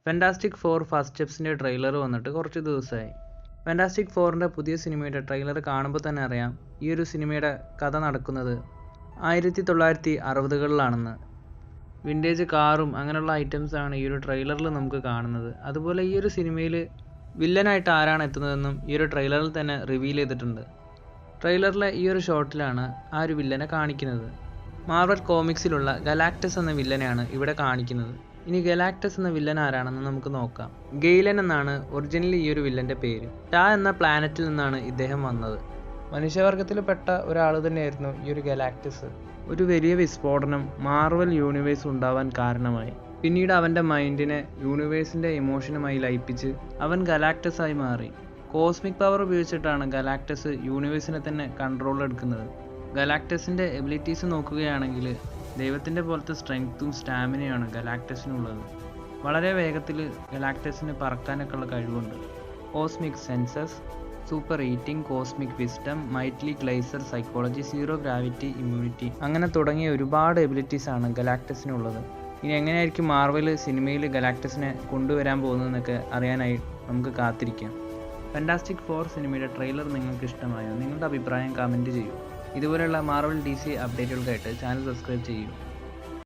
Fantastic for first സ്റ്റെപ്സിൻ്റെ trailer വന്നിട്ട് കുറച്ച് ദിവസമായി. ഫാന്റാസ്റ്റിക് ഫോറിൻ്റെ പുതിയ സിനിമയുടെ ട്രെയിലർ കാണുമ്പോൾ തന്നെ അറിയാം ഈ ഒരു സിനിമയുടെ കഥ നടക്കുന്നത് 1960കളിലാണെന്ന്. വിൻറ്റേജ് കാറും അങ്ങനെയുള്ള ഐറ്റംസാണ് ഈ ഒരു ട്രെയിലറിൽ നമുക്ക് കാണുന്നത്. അതുപോലെ ഈ ഒരു സിനിമയിൽ വില്ലനായിട്ട് ആരാണ് എത്തുന്നതെന്നും ഈ ഒരു ട്രെയിലറിൽ തന്നെ റിവീൽ ചെയ്തിട്ടുണ്ട്. ട്രെയിലറിലെ ഈ ഒരു ഷോട്ടിലാണ് ആ ഒരു വില്ലനെ കാണിക്കുന്നത്. മാർവൽ കോമിക്സിലുള്ള ഗലാക്ടസ് എന്ന വില്ലനെയാണ് ഇവിടെ കാണിക്കുന്നത്. ഇനി ഗലാക്ടസ് എന്ന വില്ലൻ ആരാണെന്ന് നമുക്ക് നോക്കാം. ഗെയ്ലൻ എന്നാണ് ഒറിജിനലി ഈ ഒരു വില്ലൻ്റെ പേര്. ടാ എന്ന പ്ലാനറ്റിൽ നിന്നാണ് ഇദ്ദേഹം വന്നത്. മനുഷ്യവർഗത്തിൽപ്പെട്ട ഒരാൾ തന്നെയായിരുന്നു ഈ ഒരു ഗലാക്ടസ്. ഒരു വലിയ വിസ്ഫോടനം മാർവൽ യൂണിവേഴ്സ് ഉണ്ടാവാൻ കാരണമായി. പിന്നീട് അവൻ്റെ മൈൻഡിനെ യൂണിവേഴ്സിൻ്റെ ഇമോഷനുമായി ലയിപ്പിച്ച് അവൻ ഗലാക്ടസ് ആയി മാറി. കോസ്മിക് പവർ ഉപയോഗിച്ചിട്ടാണ് ഗലാക്ടസ് യൂണിവേഴ്സിനെ തന്നെ കൺട്രോൾ എടുക്കുന്നത്. ഗലാക്ടസിൻ്റെ എബിലിറ്റീസ് നോക്കുകയാണെങ്കിൽ ദൈവത്തിൻ്റെ പോലത്തെ സ്ട്രെങ്ത്തും സ്റ്റാമിനയാണ് ഗലാക്ടസിനുള്ളത്. വളരെ വേഗത്തിൽ ഗലാക്ടസിന് പറക്കാനൊക്കെ ഉള്ള കഴിവുണ്ട്. Cosmic census, super eating, cosmic wisdom, mightily glazed psychology, zero gravity, immunity, അങ്ങനെ തുടങ്ങിയ ഒരുപാട് എബിലിറ്റീസാണ് ഗലാക്ടസിനുള്ളത്. ഇനി എങ്ങനെയായിരിക്കും മാർവൽ സിനിമയിൽ ഗലാക്ടസിനെ കൊണ്ടുവരാൻ പോകുന്നതെന്നൊക്കെ അറിയാനായി നമുക്ക് കാത്തിരിക്കാം. ഫാന്റാസ്റ്റിക് ഫോർ സിനിമയുടെ ട്രെയിലർ നിങ്ങൾക്ക് ഇഷ്ടമായോ? നിങ്ങളുടെ അഭിപ്രായം കമൻറ്റ് ചെയ്യൂ. ഇതുപോലെയുള്ള മാർവൽ DC അപ്ഡേറ്റുകൾക്കായിട്ട് ചാനൽ സബ്സ്ക്രൈബ് ചെയ്യൂ.